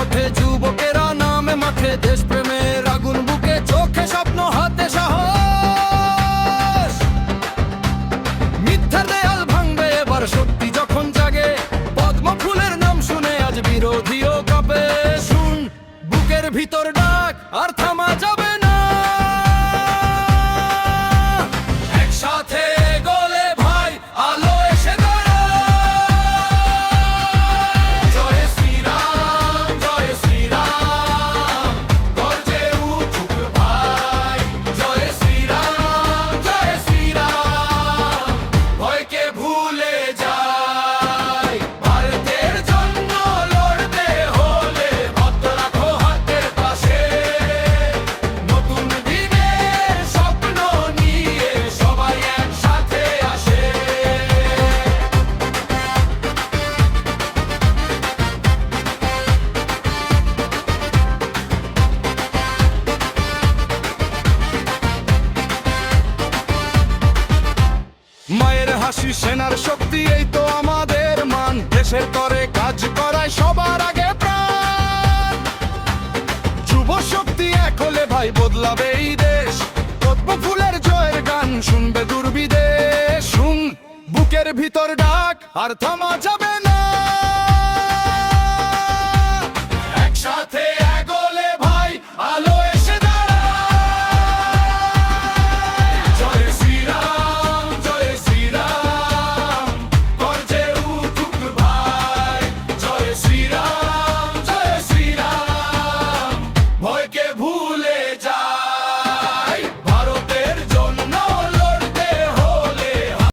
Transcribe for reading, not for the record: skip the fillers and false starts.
ওঠে যুবকেরা নামে মাঠে, দেশপ্রেমের আগুন বুকে, চোখে স্বপ্ন হাতে সাহস। মিথ্যার দেয়াল ভাঙবে এবার সত্যি যখন জাগে, পদ্ম ফুলের নাম শুনে আজ বিরোধীও কাঁপে। শুন বুকের ভিতর ডাক, আর থামা যাবে না। একসাথে গলে ভাই আলো এসে দাঁড়ায়। জয় শ্রীরাম, জয় শ্রীরাম, গর্জে উঠুক ভাই। জয় শ্রীরাম, জয় শ্রীরাম, ভয়কে ভুলে যাই। ভারতের জন্য লড়তে হলে হাত রাখো হাতের পাশে। নতুন দিনের স্বপ্ন নিয়ে সবাই একসাথে আসে। মায়ের হাসি সেনার শক্তি, এই তো আমাদের মান। দেশের করে কাজ করায় সবার আগে প্রাণ। যুব শক্তি এক হলে ভাই বদলাবে এই দেশ। পদ্ম ফুলের জয়ের গান শুনবে দূর বিদেশ। শুন বুকের ভিতর ডাক, আর থামা যাবে না।